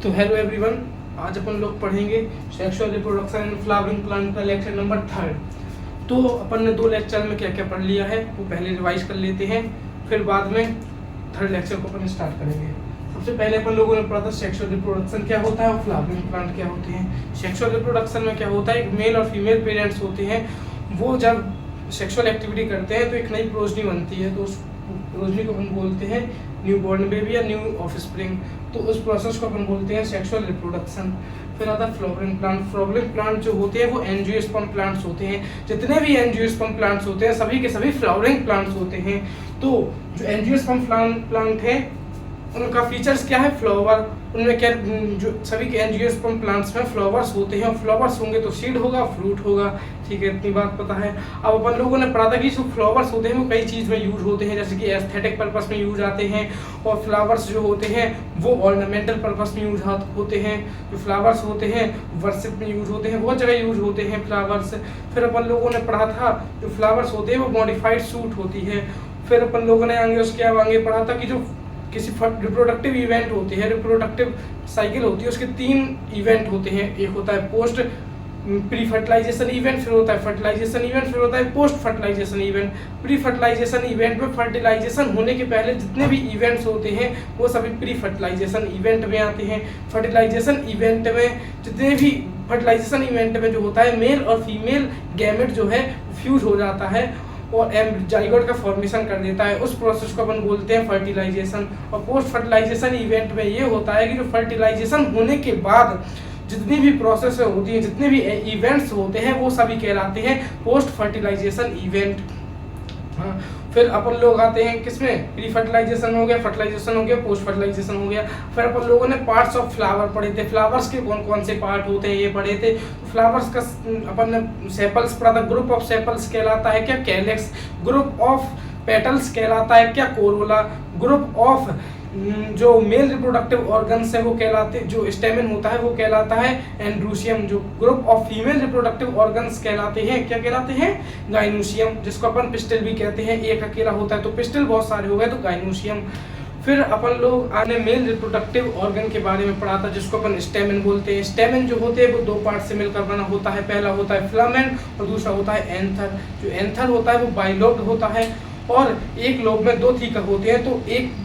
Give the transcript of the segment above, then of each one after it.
तो hello everyone, आज अपन लोग पढ़ेंगे sexual reproduction in flowering plant का लेक्चर नंबर 3। तो अपन ने 2 लेक्चर में क्या क्या पढ़ लिया है वो पहले रिवाइज कर लेते हैं, फिर बाद में 3rd लेक्चर को अपन स्टार्ट करेंगे। सबसे पहले अपन लोगों ने पढ़ा था सेक्सुअल रिप्रोडक्शन क्या होता है और फ्लावरिंग प्लांट क्या होते हैं। सेक्सुअल रिप्रोडक्शन में क्या होता है, एक मेल और फीमेल पेरेंट्स होते हैं, वो जब सेक्सुअल एक्टिविटी करते हैं तो एक नई प्रोजनी बनती है, तो उस प्रोजनी को अपन बोलते हैं न्यू बॉर्न बेबी या न्यू ऑफस्प्रिंग। तो उस प्रोसेस को अपन बोलते हैं सेक्सुअल रिप्रोडक्शन। फिर आता है फ्लावरिंग प्लांट। फ्लावरिंग प्लांट जो होते हैं वो एंजियोस्पर्म प्लांट्स होते हैं। जितने भी एंजियोस्पर्म प्लांट्स होते हैं सभी के सभी फ्लावरिंग प्लांट्स होते हैं। तो जो एंजियोस्पर्म प्लांट है उनका फीचर्स क्या है, फ्लावर। उनमें क्या, जो सभी के एंजियोस्पर्म प्लांट्स में फ्लावर्स होते हैं, और फ्लावर्स होंगे तो सीड होगा, फ्रूट होगा। ठीक है, इतनी बात पता है। अब अपन लोगों ने पढ़ा था कि जो फ्लावर्स होते हैं वो कई चीज़ में यूज होते हैं, जैसे कि एस्थेटिक पर्पस में यूज आते हैं, और फ्लावर्स जो होते हैं वो ऑर्नामेंटल पर्पस में यूज होते हैं। जो फ्लावर्स होते हैं वर्शिप में यूज होते हैं, बहुत जगह यूज होते हैं फ्लावर्स। फिर अपन लोगों ने पढ़ा था जो फ्लावर्स होते हैं वो मॉडिफाइड सूट होती है। फिर अपन लोगों ने आगे पढ़ा था कि जो किसी रिप्रोडक्टिव इवेंट होते हैं, रिप्रोडक्टिव साइकिल होती है, उसके 3 इवेंट होते हैं। एक होता है पोस्ट प्री फर्टिलाइजेशन इवेंट, फिर होता है फर्टिलाइजेशन इवेंट, फिर होता है post fertilization event. Pre fertilization event में फर्टिलाइजेशन होने के पहले जितने भी इवेंट्स होते हैं वो सभी प्री फर्टिलाइजेशन इवेंट में आते हैं। फर्टिलाइजेशन इवेंट में जितने भी फर्टिलाइजेशन इवेंट में जो होता है मेल और फीमेल गैमेट जो है फ्यूज हो जाता है और जाइगोट का फॉर्मेशन कर देता है। उस प्रोसेस को अपन बोलते हैं फर्टिलाइजेशन। और पोस्ट फर्टिलाइजेशन इवेंट में ये होता है कि जो फर्टिलाइजेशन होने के बाद जितनी भी प्रोसेस होती है, जितने भी इवेंट्स होते हैं वो सभी कहलाते हैं पोस्ट फर्टिलाइजेशन इवेंट। हाँ, फिर अपन लोग आते हैं किसमें, प्री फर्टिलाइजेशन हो गया, फर्टिलाइजेशन हो गया, पोस्ट फर्टिलाइजेशन हो गया। फिर अपन लोगों ने पार्ट्स ऑफ फ्लावर पढ़े थे, फ्लावर्स के कौन कौन से पार्ट होते हैं ये पढ़े थे। फ्लावर्स का अपन ने सेपल्स पढ़ा था, ग्रुप ऑफ सेपल्स कहलाता है क्या, कैलेक्स। ग्रुप ऑफ पेटल्स कहलाता है क्या, कोरोला। ग्रुप ऑफ जो मेल रिप्रोडक्टिव ऑर्गन्स है वो कहलाते, जो स्टेमन होता है वो कहलाता है एंड्रूशियम। जो group of female reproductive organs कहलाते हैं क्या कहलाते हैं, गाइनोशियम, जिसको अपन पिस्टल भी कहते हैं। एक अकेला होता है तो पिस्टल, बहुत सारे हो गए तो गाइनोशियम। फिर अपन लोग आने मेल रिप्रोडक्टिव ऑर्गन के बारे में पढ़ा था जिसको अपन स्टेमन बोलते हैं। स्टेमन जो होते हैं वो 2 पार्ट से मिलकर बना होता है। पहला होता है फिलामेंट और दूसरा होता है एंथर। जो एंथर होता है वो बाइलोब्ड होता है और एक लोब में 2 थीका होते हैं,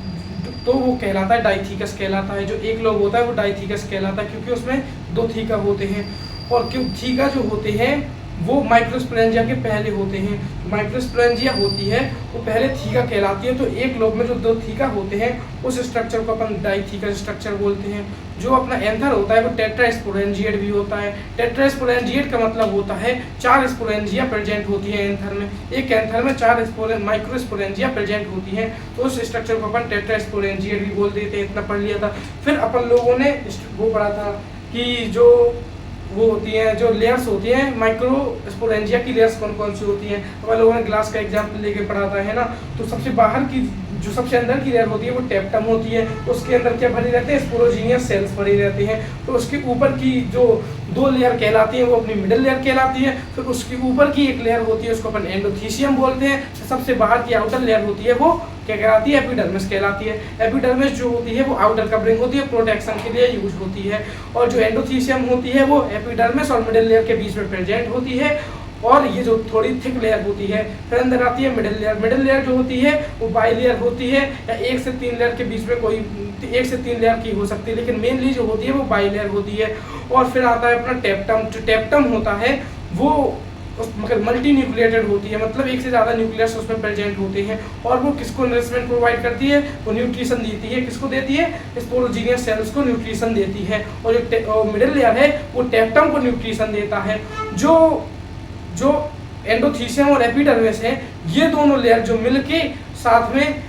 तो वो कहलाता है डाइथीकस कहलाता है। जो एक लोब होता है वो डाइथीकस कहलाता है क्योंकि उसमें 2 थीका होते हैं। और क्यों थीका जो होते हैं वो माइक्रोस्पोरेंजिया के पहले होते हैं। माइक्रोस्पोरेंजिया होती है वो पहले थीका कहलाती है। तो एक लोब में जो 2 थीका होते हैं उस स्ट्रक्चर को अपन डाइथीकस स्ट्रक्चर बोलते हैं। जो अपना एंथर होता है वो टेट्रास्पोरेंजिएट भी होता है। टेट्रास्पोरेंजिएट का मतलब होता है 4 स्पोरेंजिया प्रेजेंट होती है एंथर में। एक एंथर में 4 माइक्रोस्पोरेंजिया प्रेजेंट होती है, तो उस स्ट्रक्चर को अपन टेट्रास्पोरेंजिएट भी बोल देते हैं। इतना पढ़ लिया था। फिर अपन लोगों ने वो पढ़ा था कि जो वो होती हैं, जो लेयर्स होती हैं माइक्रोस्पोरेंजिया की लेयर्स कौन कौन सी होती हैं। अपन लोगों ने ग्लास का एग्जाम्पल लेके पढ़ा था, है ना। तो सबसे बाहर की, जो सबसे अंदर की लेयर होती है वो टेप्टम होती है। उसके अंदर क्या भरे रहते हैं, स्पोरोजीनियस सेल्स भरे रहते हैं। तो उसके ऊपर की जो 2 लेयर कहलाती है वो अपनी मिडिल लेयर कहलाती है। फिर उसके ऊपर की एक लेयर होती है उसको अपन एंडोथीसियम बोलते हैं। सबसे बाहर की आउटर लेयर होती है वो क्या कहलाती है, एपिडर्मिस कहलाती है। एपिडर्मिस जो होती है वो आउटर कवरिंग होती है, प्रोटेक्शन के लिए यूज होती है। और जो एंडोथीसियम होती है वो एपिडर्मिस और मिडिल लेयर के बीच में प्रेजेंट होती है। और ये जो थोड़ी थिक लेयर होती है, फिर अंदर आती है मिडिल लेयर। मिडिल लेयर जो होती है वो बाई लेयर होती है, या 1 से 3 लेयर के बीच में कोई 1 से 3 लेयर की हो सकती है, लेकिन मेनली जो होती है वो बाई लेयर होती है। और फिर आता है अपना टेप्टम। जो टेप्टम होता है वो मतलब मल्टी न्यूक्लिएटेड होती है, मतलब 1 से ज़्यादा न्यूक्लियस उसमें प्रेजेंट होते हैं। और वो किसको नरिशमेंट प्रोवाइड करती है, वो न्यूट्रिशन देती है। किसको देती है, स्पोरोजीनियस सेल्स को न्यूट्रिशन देती है। और जो मिडिल लेयर है वो टेप्टम को न्यूट्रिशन देता है। जो एंडोथीसियम और एपिडर्मिस है, ये दोनों लेयर जो मिलके साथ में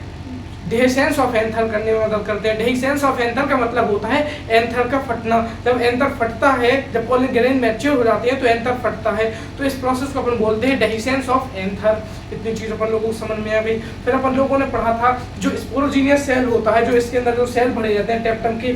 डेhiscence ऑफ एंथर करने में मदद करते हैं। डेhiscence ऑफ एंथर का मतलब होता है एंथर का फटना। जब एंथर फटता है, जब पॉलिन ग्रेन मैच्योर हो जाती है तो एंथर फटता है। तो इस प्रोसेस को अपन बोलते हैं डेhiscence ऑफ एंथर। इतनी चीज़ अपन लोगों को समझ में आ गई। फिर अपन लोगों ने पढ़ा था जो स्पोरोजीनियस सेल होता है, जो इसके अंदर जो सेल भरे रहते हैं, टेप्टम के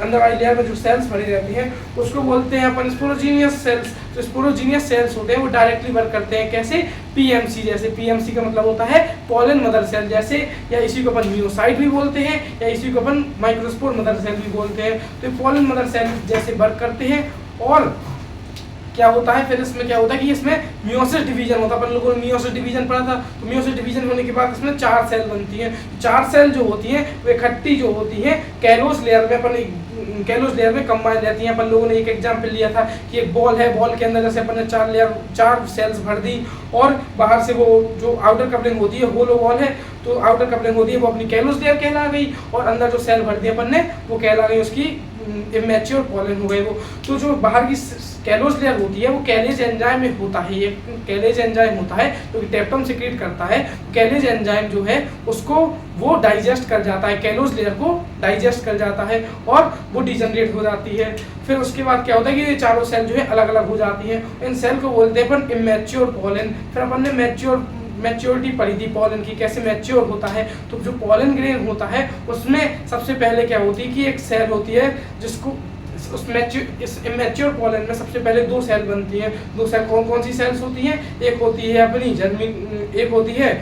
अंदर वाली लेयर में जो सेल्स भरे रहते हैं उसको बोलते हैं अपन स्पोरोजीनियस सेल्स। तो स्पोरोजीनियस सेल्स होते हैं वो डायरेक्टली वर्क करते हैं कैसे, पीएमसी जैसे। पीएमसी का मतलब होता है पॉलन मदर सेल जैसे, या इसी को अपन मियोसाइट भी बोलते हैं, या इसी को अपन माइक्रोस्पोर मदर सेल भी बोलते हैं। तो पॉलन मदर सेल जैसे वर्क करते हैं। और क्या होता है फिर इसमें क्या होता है कि इसमें मियोसिस डिवीजन होता है। अपन लोगों ने मियोसिस डिवीजन पढ़ा था। तो मियोसिस डिवीजन होने के बाद इसमें 4 सेल बनती हैं। 4 सेल जो होती हैं वो इकट्ठी जो होती हैं कैलोस लेयर में, अपन कैलोस लेयर में कंबाइन रहती हैं। अपन लोगों ने एक एग्जाम्पल लिया था कि एक बॉल है, बॉल के अंदर जैसे अपन ने 4 सेल्स भर दी और बाहर से वो जो आउटर कपलिंग होती है होलो बॉल है, तो आउटर कपलिंग होती है वो अपनी कैलोस लेयर कहला गई, और अंदर जो सेल भर दी अपन ने वो कहला गई उसकी इमेच्योर पॉलन हो गए वो। तो जो बाहर की कैलोस लेयर होती है वो कैलेज एंजाइम में होता है, ये कैलेज एंजाइम होता है जो कि टेप्टम सिक्रीट करता है। कैलेज एंजाइम जो है उसको वो डाइजेस्ट कर जाता है, कैलोस लेयर को डाइजेस्ट कर जाता है और वो डिजनरेट हो जाती है। फिर उसके बाद क्या होता है कि ये चारों सेल जो है अलग अलग हो जाती हैं। इन सेल को बोलते हैं अपन इमेच्योर पॉलन। फिर अपन ने मैच्योरिटी पढ़ी थी पॉलन की, कैसे मैच्योर होता है। तो जो पॉलन ग्रेन होता है उसमें सबसे पहले क्या होती है कि एक सेल होती है जिसको इस इमेच्योर पॉलन में सबसे पहले 2 सेल बनती हैं। 2 सेल कौन कौन सी सेल्स होती हैं, एक होती है अपनी एक होती है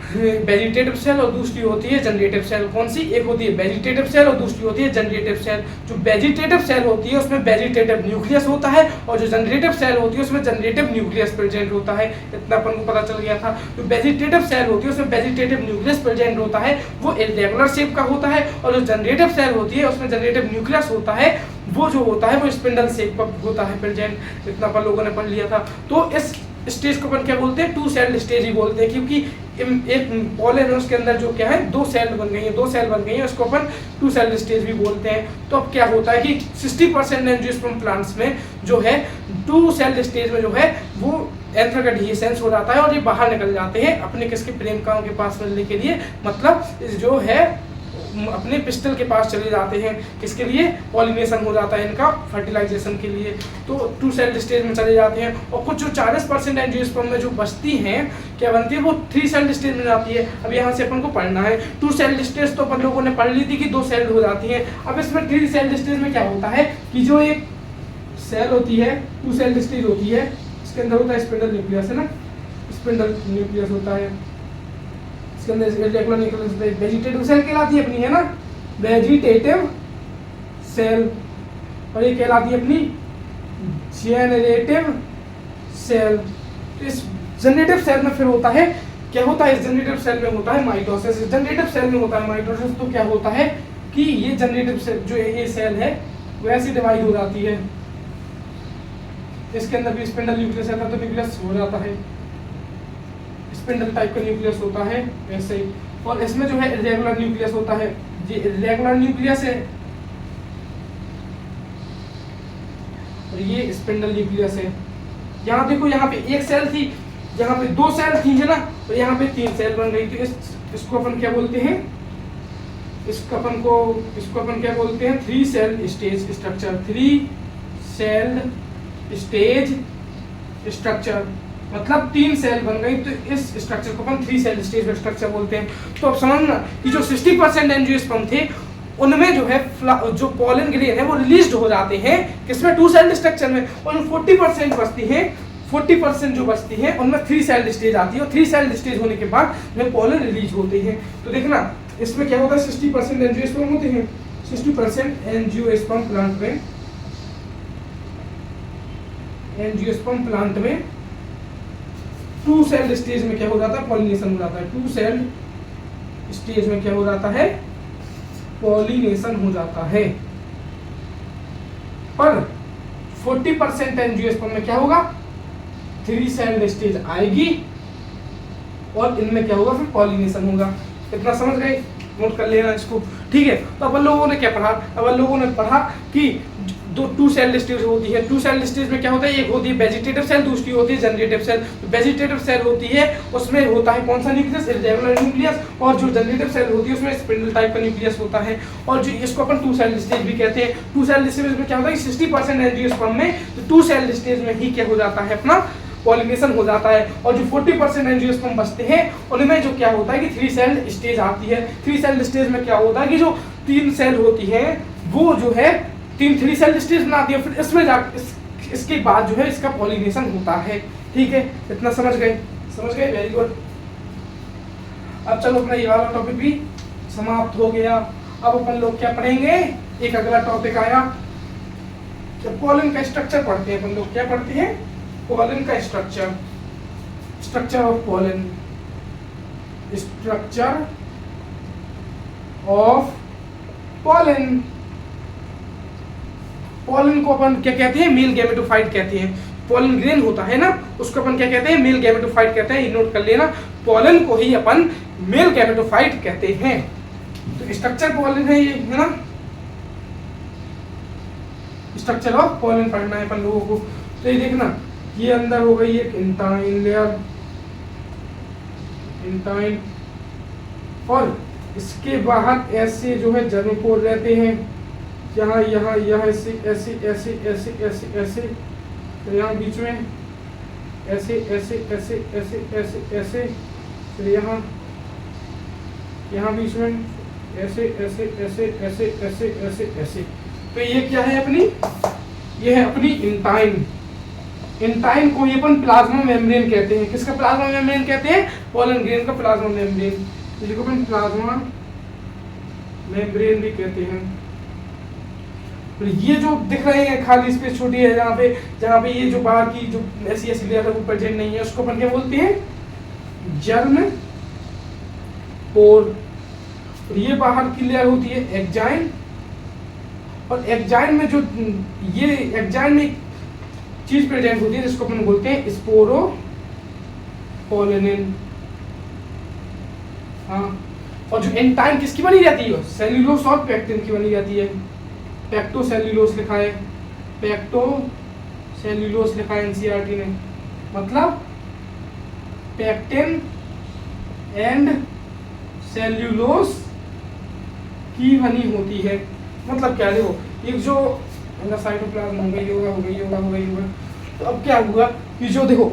वेजिटेटिव सेल और दूसरी होती है जनरेटिव सेल। कौन सी, एक होती है वेजिटेटिव सेल और दूसरी होती है जनरेटिव सेल। जो वेजिटेटिव सेल होती है उसमें वेजिटेटिव न्यूक्लियस होता है और जो जनरेटिव सेल होती है उसमें जनरेटिव न्यूक्लियस प्रेजेंट होता है। इतना अपन को पता चल गया था। जो वेजिटेटिव सेल होती है उसमें वेजिटेटिव न्यूक्लियस प्रेजेंट होता है, वो इरेगुलर शेप का होता है, और जो जनरेटिव सेल होती है उसमें जनरेटिव न्यूक्लियस होता है, वो जो होता है वो स्पिंडल शेप का होता है प्रेजेंट। इतना अपन लोगों ने पढ़ लिया था। तो इस स्टेज को अपन क्या बोलते हैं, 2 सेल स्टेज ही बोलते हैं, क्योंकि एक पॉलन है उसके अंदर जो क्या है 2 सेल बन गई हैं, 2 सेल बन गई हैं, उसको अपन 2 सेल स्टेज भी बोलते हैं। तो अब क्या होता है कि 60% एंजियोस्पर्म प्लांट्स में जो है 2 सेल स्टेज में जो है वो एंथर का डिhiscence हो जाता है और ये बाहर निकल जाते हैं अपने किसके प्रेमिकाओं के पास मिलने के लिए, मतलब जो है अपने पिस्टल के पास चले जाते हैं। किसके लिए, पॉलिनेशन हो जाता है इनका, फर्टिलाइजेशन के लिए। तो 2 सेल स्टेज में चले जाते हैं। और कुछ जो 40% एंजियोस्पर्म में जो बचती हैं क्या बनती है, वो 3 सेल स्टेज में जाती है। अब यहाँ से अपन को पढ़ना है 2 सेल स्टेज तो अपन लोगों ने पढ़ ली थी कि 2 सेल हो जाती हैं। अब इसमें 3 सेल स्टेज में क्या होता है कि जो एक सेल होती है 2 सेल स्टेज होती है, इसके अंदर होता है स्पिंडल न्यूक्लियस, है ना, स्पिंडल न्यूक्लियस होता है, इसके अंदर इरेगुलर न्यूक्लियस वेजिटेटिव सेल कहलाती है अपनी, है ना, वेजिटेटिव सेल, और ये कहलाती है अपनी जेनरेटिव सेल। तो इस जनरेटिव सेल में फिर होता है क्या होता है, इस जनरेटिव सेल में होता है माइटोसिस। जनरेटिव सेल में होता है माइटोसिस। तो क्या होता है कि ये जनरेटिव सेल जो ये सेल है वो ऐसी डिवाइड हो जाती है, इसके अंदर भी स्पिंडल न्यूक्लियस रहता है तो न्यूक्लियस हो जाता है, स्पिंडल टाइप का न्यूक्लियस होता है ऐसे ही। और इसमें जो है इरेगुलर न्यूक्लियस होता है, ये इरेगुलर न्यूक्लियस है और ये स्पिंडल न्यूक्लियस है। यहाँ देखो, यहाँ पे एक सेल थी, यहाँ पे 2 सेल थी, है ना, और यहाँ पे 3 सेल बन गई। तो इसको अपन क्या बोलते हैं, इसको अपन क्या बोलते हैं, 3 cell stage structure, 3 cell stage structure, मतलब 3 सेल बन गई। तो इस स्ट्रक्चर को अपन 3 सेल स्टेज स्ट्रक्चर बोलते हैं। तो अब समझना कि जो 60% एंजियोस्पर्म थे उनमें जो है जो पॉलन ग्रेन है वो रिलीज हो जाते हैं किसमें, 2 सेल स्ट्रक्चर में, और 40% बचती है, 40% जो बचती है उनमें 3 सेल स्टेज आती है, और 3 सेल स्टेज होने के बाद में पॉलन रिलीज होते हैं। तो देखना इसमें क्या होता है, 60% एंजियोस्पर्म होते हैं, 60% एंजियोस्पर्म प्लांट में 2 सेल स्टेज में क्या हो जाता है, पॉलिनेशन हो जाता है। 2 सेल स्टेज में क्या हो जाता है, पॉलिनेशन हो जाता है। पर 40% एंजियोस्पर्म में क्या होगा, 3 सेल स्टेज आएगी और इनमें क्या होगा, फिर पॉलिनेशन होगा। इतना समझ गए, नोट कर लेना इसको, ठीक है। तो अपन लोगों ने क्या पढ़ा, अपन लोगों ने पढ़ा कि 2 सेल स्टेज होती है। 2 सेल स्टेज में क्या होता है, एक होती है वेजिटेटिव सेल, दूसरी होती है जनरेटिव सेल। तो वेजिटेटिव सेल होती है उसमें होता है कौन सा न्यूक्लियस, इरेगुलर न्यूक्लियस, और जो जनरेटिव सेल होती है उसमें स्पिंडल टाइप का न्यूक्लियस होता है। और जो इसको अपन 2 सेल स्टेज भी कहते हैं। 2 सेल स्टेज में क्या होता है, 60% एंजियोस्पर्म में 2 सेल स्टेज में ही क्या हो जाता है, अपना पॉलिनेशन हो जाता है। और जो 40% एंजियोस्पर्म बचते हैं उनमें जो क्या होता है कि 3 सेल स्टेज आती है। 3 सेल स्टेज में क्या होता है कि जो 3 सेल होती है वो जो है 3 सेल स्टेज बनाती है, फिर इसमें इसके बाद जो है इसका पॉलिनेशन होता है। ठीक है, इतना समझ गए? Very good. अब चलो अपना ये वाला टॉपिक भी समाप्त हो गया। अब अपन लोग क्या पढ़ेंगे, एक अगला टॉपिक आया, पॉलन का स्ट्रक्चर पढ़ते हैं अपन लोग। क्या पढ़ते हैं? पॉलन का structure of pollen, structure of pollen. Pollen को अपन क्या कहते हैं? मेल गैमेटोफाइट कहते हैं। पॉलन ग्रेन होता है ना, उसको अपन क्या कहते हैं? मेल गैमेटोफाइट कहते हैं। ये नोट कर लेना, पॉलन को ही अपन मेल गैमेटोफाइट कहते हैं। तो स्ट्रक्चर पॉलन है ये, है ना, स्ट्रक्चर ऑफ पॉलन पढ़ना है अपन लोगों को। तो ये देखना, ये अंदर हो गई एक इंटाइन लेयर, इंटाइन, और इसके बाहर ऐसे जो है जर्मपोर रहते हैं, यहाँ यहाँ यहाँ ऐसे ऐसे ऐसे ऐसे ऐसे ऐसे, तो यहाँ बीच में ऐसे ऐसे ऐसे ऐसे ऐसे ऐसे, फिर यहाँ यहाँ बीच में ऐसे ऐसे ऐसे ऐसे ऐसे ऐसे ऐसे। तो ये क्या है अपनी? ये है अपनी इंटाइन। इंटाइन को ही अपन प्लाज्मा मेम्ब्रेन कहते हैं। किसका प्लाज्मा मेम्ब्रेन कहते हैं? पॉलन ग्रेन का प्लाज्मा मेम्ब्रेन, जिसको अपन प्लाज्मा मेम्ब्रेन भी कहते हैं। तो ये जो दिख रहे हैं खाली स्पेस छोटी है जहाँ पे ये जो बाहर की जो ऐसी ऐसी लेयर है वो प्रेजेंट नहीं है, उसको अपन क्या बोलते हैं? जर्म पोर। ये बाहर की लेयर होती है एक्जाइन, और एक्जाइन में जो ये एक्जाइन में एक चीज प्रेजेंट होती है जिसको अपन बोलते हैं स्पोरोपोलेनिन। हाँ, और जो एंटाइन किसकी बनी जाती है? सेल्यूलोस और पेक्टिन की बनी जाती है। पेक्टो सेल्यूलोस लिखा है, पेक्टो सेल्यूलोस लिखा है एनसीईआरटी ने, मतलब पेक्टिन एंड सेल्यूलोस की बनी होती है। मतलब क्या, देखो एक जो साइटोप्लाज्म हो गई होगा। तो अब क्या हुआ कि जो देखो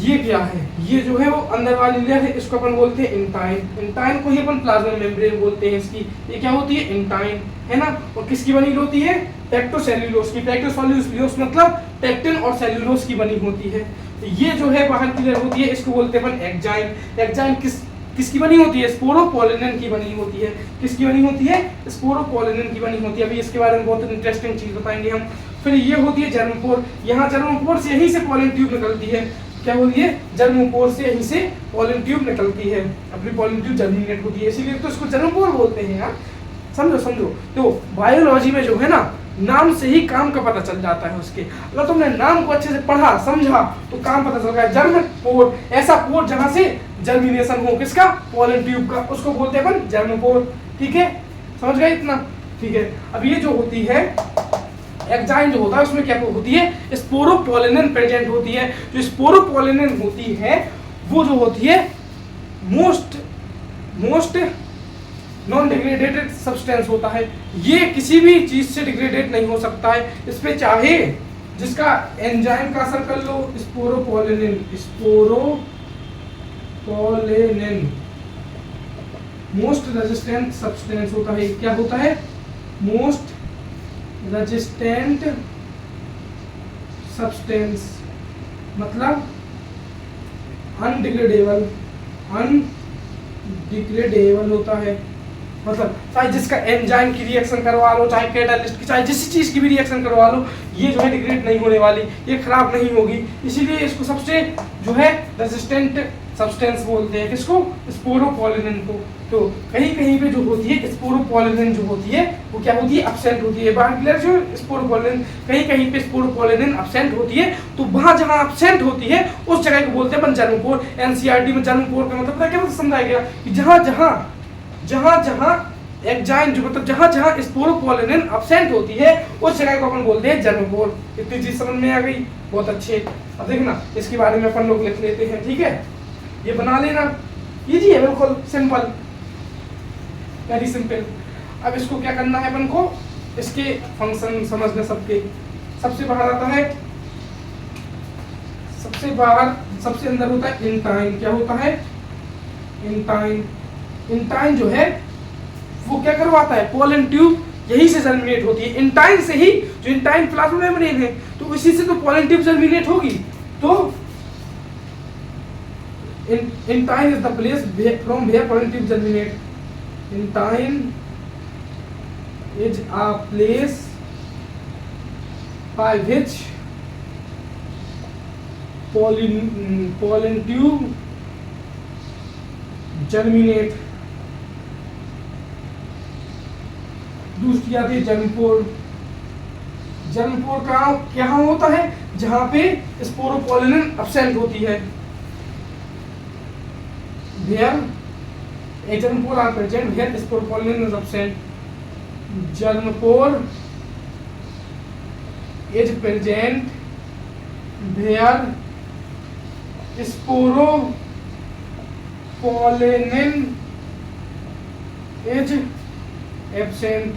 ये क्या है, ये जो है वो अंदर वाली लेयर है, इसको अपन बोलते हैं इंटाइन। इंटाइन को ही अपन प्लाज्मा मेम्ब्रेन बोलते हैं। इसकी ये क्या होती है? इंटाइन, है ना। और किसकी बनी होती है? पेक्टोसेल्यूलोस की। पेक्टोसेल्यूलोस मतलब पेक्टिन और सेल्यूलोस की बनी होती है। तो ये जो है बाहर की लेयर होती है, इसको बोलते हैं अपन एक्जाइन। एक्जाइन किसकी बनी होती है? स्पोरोपोलेनिन की बनी होती है। किसकी बनी होती है? स्पोरोपोलेनिन की बनी होती है। अभी इसके बारे में बहुत इंटरेस्टिंग चीज बताएंगे हम। फिर ये होती है जर्मपोर। यहाँ जर्मपोर से यहीं से पॉलन ट्यूब निकलती है। क्या बोलिए? जर्मपोर से यहीं से पॉलन ट्यूब निकलती है। अपनी पॉलन ट्यूब जर्मिनेट होती है, इसीलिए तो इसको जर्मपोर बोलते हैं यार। समझो। तो बायोलॉजी में जो है ना, नाम से ही काम का पता चल जाता है उसके। अगर तुमने नाम को अच्छे से पढ़ा समझा तो काम पता चल गया। जर्मपोर, ऐसा पोर जहां से जर्मिनेशन हो, किसका? पॉलन ट्यूब का, उसको बोलते हैं अपन जर्मपोर। ठीक है, समझ गए इतना? ठीक है। अब ये जो होती है एक्जाइन जो होता है उसमें क्या होती है? स्पोरोपोलेनिन प्रेजेंट होती है। जो स्पोरोपोलेनिन होती है वो जो होती है मोस्ट नॉन डिग्रेडेटेड सब्सटेंस होता है। ये किसी भी चीज से डिग्रेडेट नहीं हो सकता है। इस पे चाहे जिसका एंजाइम का असर कर लो, स्पोरोपोलेनिन मोस्ट रेजिस्टेंट सब्सटेंस होता है। क्या होता है? मोस्ट रेजिस्टेंट सब्सटेंस, मतलब अनडिग्रेडेबल होता है। मतलब चाहे जिसका एंजाइम की रिएक्शन करवा लो, चाहे कैटालिस्ट की, चाहे जिस चीज की भी रिएक्शन करवा लो, ये जो है डिग्रेड नहीं होने वाली, ये खराब नहीं होगी। इसीलिए इसको सबसे जो है रेजिस्टेंट सब्सटेंस बोलते हैं। किसको? स्पोरोपोलेनिन को। तो कहीं कहीं पे जो होती है स्पोरोपोलेनिन जो होती है वो क्या होती है? एब्सेंट होती है। बाहर जो स्पोरोपोलेनिन कहीं कहीं पे स्पोरोपोलेनिन एब्सेंट होती है, तो वहां जहां एब्सेंट होती है उस जगह को बोलते हैं अपन जर्मपोर। एनसीईआरटी में जर्मपोर का मतलब क्या समझाया गया कि जहां एक्जाइन जो मतलब जहां स्पोरोपोलेनिन एब्सेंट होती है उस जगह को अपन बोलते हैं जर्मपोर। इतनी चीज समझ में आ गई? बहुत अच्छे। अब देखना इसके बारे में अपन लोग लिख लेते हैं। ठीक है, ये बना लेना, इजी है बिल्कुल, सिंपल, वेरी सिंपल। अब इसको क्या करना है अपन को? इसके फंक्शन समझना सबके। सबसे बाहर आता है सबसे बाहर सबसे अंदर होता है इंटाइन। क्या होता है? इंटाइन। इंटाइन जो है वो क्या करवाता है? पोलन ट्यूब यही से जर्मिनेट होती है, इंटाइन से ही। जो इंटाइन प्लाज्मा मेम्ब्रेन है तो इसी से तो पोलन ट्यूब जर्मिनेट होगी। तो intine is the place from where pollen tube germinate. Intine is a place by which pollen tube germinate। दूसरी आती है जर्मपोर। जर्मपोर कहाँ होता है? जहां पे स्पोरोपोलिन एब्सेंट होती है। Where a germpore are present where sporopollen is absent। Germpore is present where sporopollen is absent।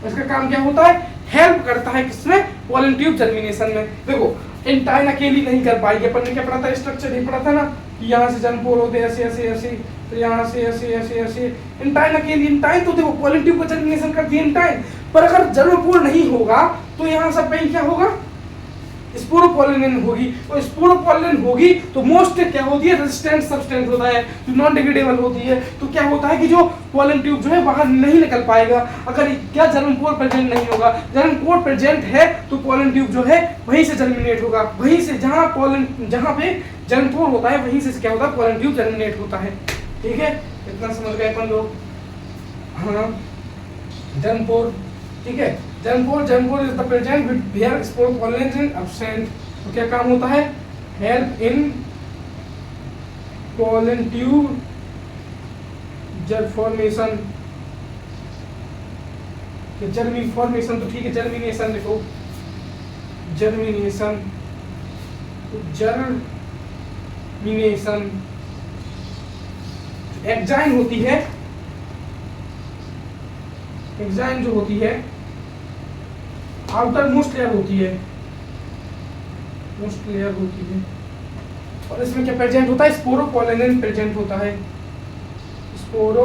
इसका काम क्या होता है? हेल्प करता है किसमें? पोलन ट्यूब जर्मिनेशन में। देखो इंटाइन अकेली नहीं कर पाएगी। अपन ने क्या पढ़ा था? स्ट्रक्चर नहीं पढ़ा था ना कि यहाँ से जर्मपोर होते ऐसे ऐसे ऐसे, तो यहाँ से ऐसे ऐसे ऐसे। इंटाइन अकेली, इंटाइन तो देखो पोलन ट्यूब का जर्मिनेशन करती है इंटाइन, पर अगर जर्मपोर नहीं होगा तो यहाँ सब कहीं क्या होगा? स्पोरोपोलिन होगी। और स्पोरोपोलिन होगी तो मोस्ट क्या होती है? रेजिस्टेंट सब्सटेंस होता है, जो नॉन डिग्रेडेबल होती है। तो क्या होता है कि जो पोलन ट्यूब जो है बाहर नहीं निकल पाएगा अगर क्या जर्मपोर प्रेजेंट नहीं होगा। जर्मपोर प्रेजेंट है तो पोलन ट्यूब जो है वहीं से जर्मिनेट होगा, वहीं से जहाँ पे जर्मपोर होता है वहीं से क्या होता है? पोलन ट्यूब जर्मिनेट होता है। ठीक है, इतना समझ गए अपन लोग? हाँ, जर्मपोर। ठीक है, germ pore is the present where sporopollenin is absent. तो क्या काम होता है? Help in pollen tube germ formation. Germ formation तो ठीक है, जर्मिनेशन लिखो। जर्मिनेशन एक्साइन होती है। एक्साइन जो होती है आउटर मोस्ट लेयर होती है, मोस्ट लेयर होती है। और इसमें क्या प्रेजेंट होता है? स्पोरोपोलिन प्रेजेंट होता है। स्पोरोपोलिन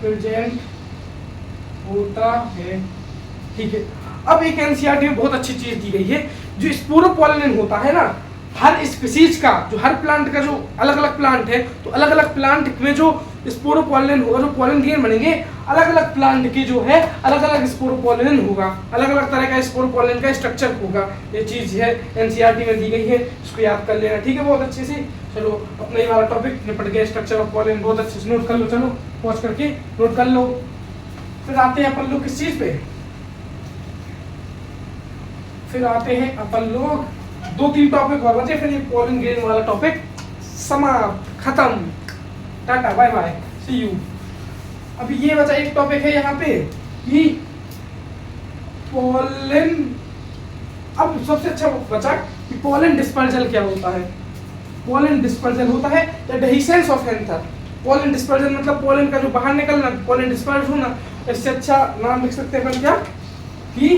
प्रेजेंट होता है। ठीक है, अब एक एनसीईआरटी में बहुत अच्छी चीज दी गई है। जो स्पोरोपोलिन होता है ना, हर स्पीसीज का, जो हर प्लांट का, जो अलग अलग प्लांट है तो अलग अलग प्लांट में जो स्पोरोपोलिन होगा, जो पोलन ग्रेन बनेंगे, अलग अलग प्लांट की जो है अलग अलग स्पोरोपोलिन होगा, अलग अलग तरह का स्पोरोपोलिन का स्ट्रक्चर होगा। ये चीज है एनसीईआरटी में दी गई है, इसको याद कर लेना। ठीक है, बहुत अच्छे से। चलो अपना ये वाला टॉपिक निपट गया, स्ट्रक्चर ऑफ पोलन। बहुत अच्छे से नोट कर लो, चलो पॉज करके नोट कर लो। फिर आते हैं अपन लोग किस चीज पे? फिर आते हैं अपन लोग 2-3 टॉपिक और बचे, फिर ये पोलन ग्रेन वाला टॉपिक समाप्त, खत्म। Tata bye bye, see you. अभी ये बचा एक टॉपिक है यहाँ पे कि पोलन। अब सबसे अच्छा बचा कि पोलन डिस्पर्जल क्या होता है। पोलन डिस्पर्जल होता है the dehiscence of anther. Pollen dispersal मतलब पोलन का जो बाहर निकलना, पोलन डिस्पर्ज होना। इससे अच्छा नाम लिख सकते हैं क्या कि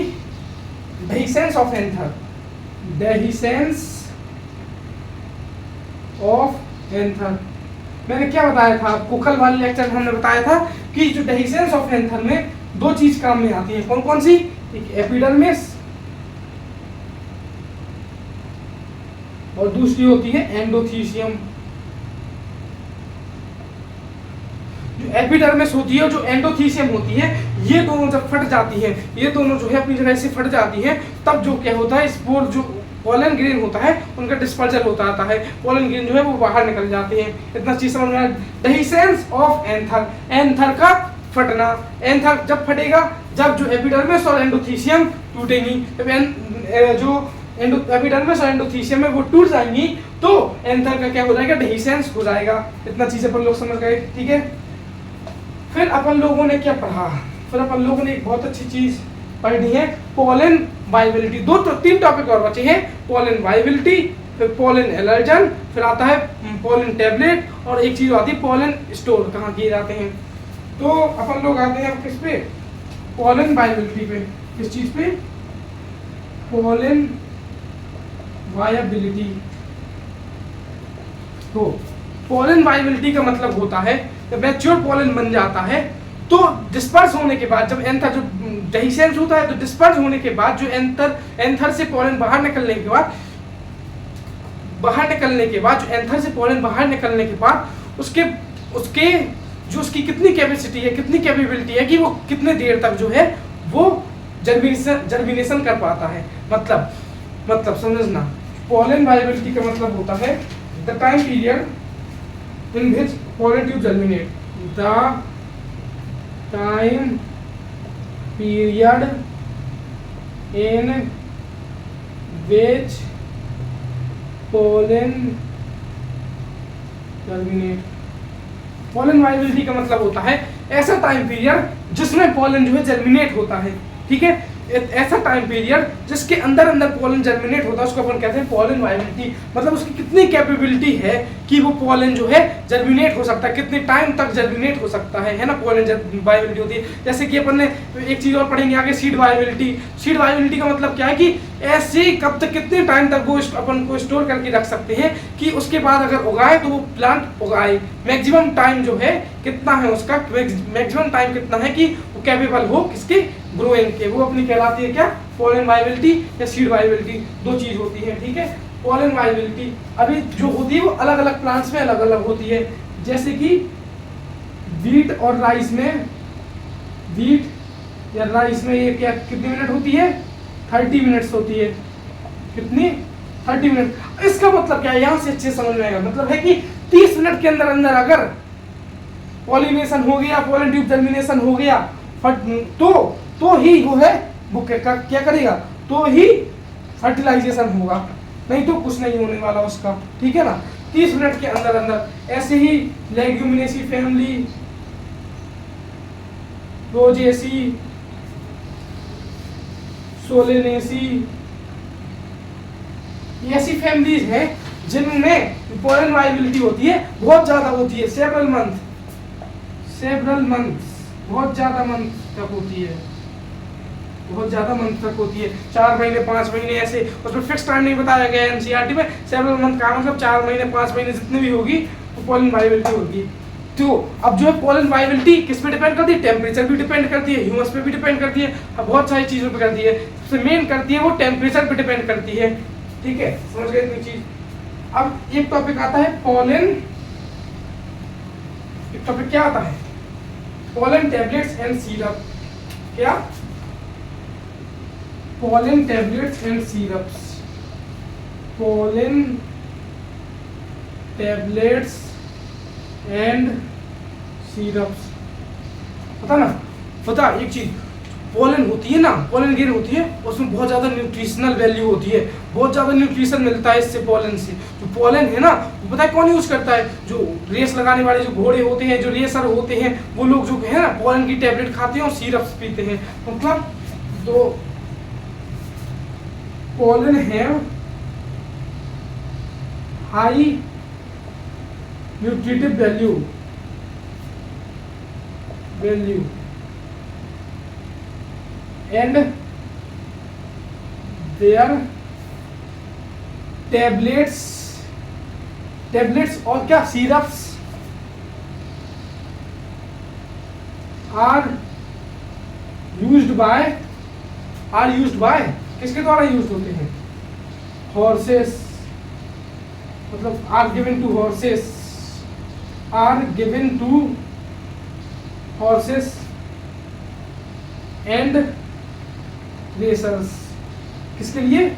dehiscence of anther. Dehiscence of anther. मैंने क्या बताया था आपको? कल वाले लेक्चर में हमने बताया था कि जो डेहिसेंस ऑफ एंथर में 2 चीज काम में आती है। कौन कौन सी? एक एपिडर्मिस और दूसरी होती है एंडोथीसियम। जो एपिडर्मिस होती है और जो एंडोथीसियम होती है, ये दोनों जब फट जाती है, ये दोनों जो है अपनी जगह से फट जाती है, तब जो क्या होता है? स्पोर जो पोलन ग्रेन होता है उनका डिस्पर्जल होता आता है। पोलन ग्रेन जो है वो बाहर निकल जाते हैं। इतना चीज समझ में आया? डेहिसेंस ऑफ एंथर, एंथर का फटना। एंथर जब फटेगा जब जो एपिडर्मिस और एंडोथीसियम टूटेंगी। जब जो एपिडर्मिस और एंडोथीसियम में वो टूट जाएंगी तो एंथर का क्या हो जाएगा? डेहिसेंस हो जाएगा। इतना चीज अपन लोग समझ गए। ठीक है, फिर अपन लोगों ने क्या पढ़ा? फिर अपन लोगों ने एक बहुत अच्छी चीज पढ़नी है, पोलन वायबिलिटी। 2-3 टॉपिक और बचे हैं, पोलन वायबिलिटी, फिर पोलन एलर्जन, फिर आता है पोलन टेबलेट, और एक चीज आती है पोलन स्टोर, कहाँ किए जाते हैं। तो अपन लोग आते हैं किस पे? पोलन वायबिलिटी पे। किस चीज पे? Pollen viability. तो पोलन वायबिलिटी का मतलब होता है जब मैच्योर पोलन बन जाता है तो डिस्पर्स होने के बाद, जब एंथर जो डेहिसेंस होता है तो डिस्पर्स होने के बाद जो एंथर से पोलन बाहर निकलने के बाद जो एंथर से पोलन बाहर निकलने के बाद उसके जो उसकी कितनी कैपेसिटी है, कितनी कैपेबिलिटी है कि वो कितने देर तक जो है वो जर्मिनेशन कर पाता है। मतलब समझना, पोलन वायबिलिटी का मतलब होता है the time period in which pollen tube germinate, the time period in which pollen germinate. Pollen viability का मतलब होता है ऐसा टाइम पीरियड जिसमें पोलन जो है जर्मिनेट होता है, ठीक है। ऐसा टाइम पीरियड जिसके अंदर पोलन जर्मिनेट होता है उसको अपन कहते हैं पोलन वायबिलिटी। मतलब उसकी कितनी कैपेबिलिटी है कि वो पोलन जो है जर्मिनेट हो सकता है, कितने टाइम तक जर्मिनेट हो सकता है ना, पोलन वायबिलिटी होती है। जैसे कि अपन ने एक चीज और पढ़ेंगे आगे, सीड वायबिलिटी। सीड वायबिलिटी का मतलब क्या है कि ऐसे कब तक, कितने टाइम तक वो अपन को स्टोर करके रख सकते हैं कि उसके बाद अगर उगाए तो वो प्लांट उगाए। मैक्सिमम टाइम जो है कितना है उसका, मैक्सिमम टाइम कितना है कि वो कैपेबल हो किसके, ग्रोइंग के, वो अपनी कहलाती है क्या, पोलन वायबिलिटी या सीड वायबिलिटी। दो चीज होती है, ठीक है। पोलन वायबिलिटी अभी जो होती है वो अलग अलग प्लांट्स में अलग अलग होती है। जैसे कि वीट और राइस में, वीट या राइस में ये क्या कितनी मिनट होती है, 30 मिनट्स होती है। कितनी, 30 मिनट। इसका मतलब क्या है, यहाँ से अच्छे समझ में आएगा। मतलब है कि 30 मिनट के अंदर अंदर अगर पॉलिनेशन हो गया, पोलन ट्यूब जर्मिनेशन हो गया तो ही वो है वो क्या करेगा, तो ही फर्टिलाइजेशन होगा, नहीं तो कुछ नहीं होने वाला उसका, ठीक है ना। 30 मिनट के अंदर अंदर। ऐसे ही लेग्यूमिनेसी फैमिली, रोजेसी, सोलेनेसी, ऐसी फैमिलीज हैं जिनमें पोलन वायबिलिटी होती है बहुत ज्यादा होती है, सेवरल मंथ, बहुत ज्यादा मंथ तक होती है, बहुत ज्यादा मंथ तक होती है, 4 महीने 5 महीने ऐसे। उसमें फिक्स टाइम नहीं बताया गया एनसीईआरटी में। सेवरल मंथ का मतलब 4 महीने 5 महीने जितनी भी होगी तो पोलन वायबिलिटी होगी। तो अब जो है पोलन वायबिलिटी किस पे डिपेंड करती है, टेम्परेचर भी डिपेंड करती है, ह्यूमस पे भी डिपेंड करती है, बहुत सारी चीजों पे करती है। सबसे मेन करती है वो टेम्परेचर पे डिपेंड करती है, ठीक है। समझ गए इतनी चीज। अब एक टॉपिक आता है पोलन, एक टॉपिक क्या आता है, पोलन टैबलेट्स एंड सिरप। क्या, pollen tablets and syrups, pollen tablets and syrups. पता ना, पता एक चीज, पोलन होती है ना, पोलन ग्रेन होती है, उसमें बहुत ज़्यादा न्यूट्रिशनल वैल्यू होती है, बहुत ज़्यादा न्यूट्रिशन मिलता है इससे, पोलन से। जो पोलन है ना, वो पता है कौन यूज़ करता है, जो रेस लगाने वाले जो घोड़े होते हैं, जो रेसर होते हैं, वो लोग जो है ना पोलन की टैबलेट खाते हैं और सिरप्स पीते हैं। मतलब तो pollen have high nutritive value and their tablets और क्या syrups are used by किसके द्वारा यूज होते हैं, horses, मतलब are given to horses and racers। किसके लिए,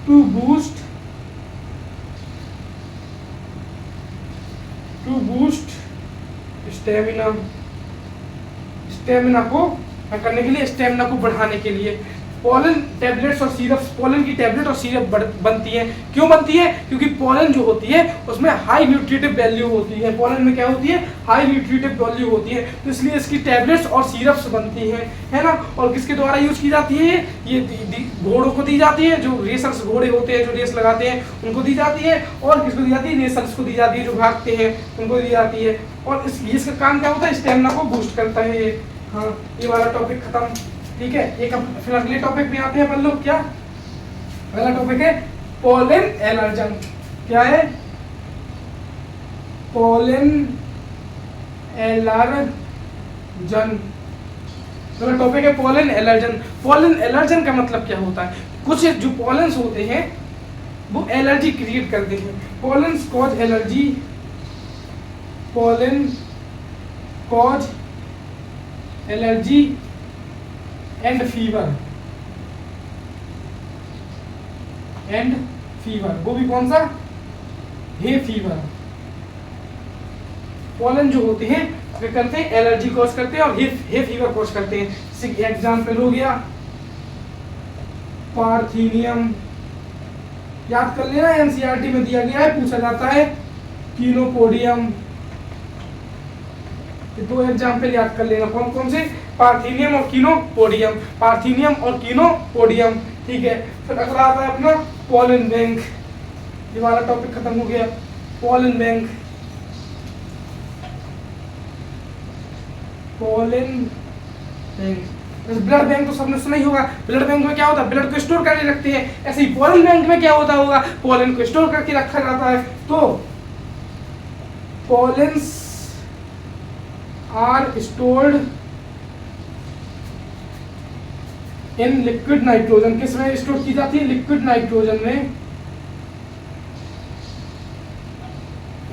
टू बूस्ट स्टेमिना को करने के लिए, स्टेमिना को बढ़ाने के लिए। पोलन टैबलेट्स और सिरप्स, पोलन की टैबलेट और सिरप बनती है। क्यों बनती है, क्योंकि पोलन जो होती है उसमें हाई न्यूट्रिटिव वैल्यू होती है, पोलन में क्या होती है, हाई न्यूट्रिटिव वैल्यू होती है, तो इसलिए इसकी टैबलेट्स और सिरप्स बनती हैं, है ना। और किसके द्वारा यूज की जाती है, ये घोड़ों को दी जाती है, जो रेसर्स घोड़े होते हैं जो रेस लगाते हैं उनको दी जाती है, और किसको दी जाती है, रेसर्स को दी जाती है जो भागते हैं उनको दी जाती है। और इसका काम क्या होता है, स्टेमिना को बूस्ट करता है ये। हाँ, ये वाला टॉपिक खत्म। ठीक है, एक फिर अगले टॉपिक में आते हैं अपन लोग। क्या पहला टॉपिक है पोलन एलर्जन। क्या है? Pollen allergen. पहला टॉपिक है पोलन एलर्जन। पोलन एलर्जन का मतलब क्या होता है? कुछ जो पोलन्स होते हैं वो एलर्जी क्रिएट करते हैं। Pollens cause allergy, pollen cause allergy and fever. वो भी कौन सा? Hay fever. पोलन जो होते हैं क्या करते हैं? एलर्जी कॉज करते हैं और हे फीवर कॉज करते हैं। एग्जाम्पल हो गया पार्थीनियम, याद कर लेना, एनसीईआरटी में दिया गया है, पूछा जाता है। कीनोपोडियम, दो एग्जाम्पल याद कर लेना। कौन कौन से? पार्थीनियम और कीनोपोडियम। पार्थीनियम और कीनोपोडियम, ठीक है। फिर अगला आता है अपना पोलन बैंक। ये वाला टॉपिक खत्म हो गया। Pollen bank, pollen bank. Blood bank तो सबने सुना ही होगा। ब्लड बैंक में क्या होता है? ब्लड को स्टोर करके रखते हैं। ऐसे ही पोलन बैंक में क्या होता होगा? पोलन को स्टोर करके रखा जाता है। तो pollens are stored in liquid nitrogen. किस में स्टोर की जाती है? लिक्विड नाइट्रोजन में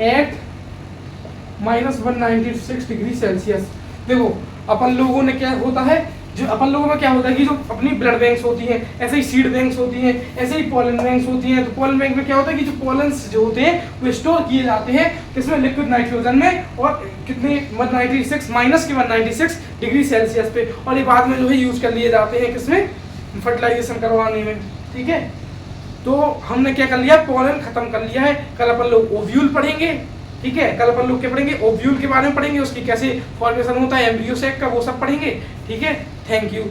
एट -196 डिग्री सेल्सियस। देखो अपन लोगों ने क्या होता है, जो अपन लोगों में क्या होता है कि जो अपनी ब्लड बैंक्स होती हैं, ऐसे ही सीड बैंक्स होती हैं, ऐसे ही पोलन बैंक्स होती हैं। तो पोलन बैंक में क्या होता है कि जो पोलन्स जो होते हैं वो स्टोर किए जाते हैं किसमें? लिक्विड नाइट्रोजन में। और कितने? 196 डिग्री सेल्सियस पे। और ये बाद में जो है यूज कर लिए जाते हैं किसमें? फर्टिलाइजेशन करवाने में, ठीक है। तो हमने क्या कर लिया? पोलन खत्म कर लिया है। कल अपन लोग ओव्यूल पढ़ेंगे, ठीक है। कल अपन लोग क्या पढ़ेंगे? ओव्यूल के बारे में पढ़ेंगे, उसकी कैसे फॉर्मेशन होता है, एम्ब्रियो सैक का, वो सब पढ़ेंगे, ठीक है। Thank you.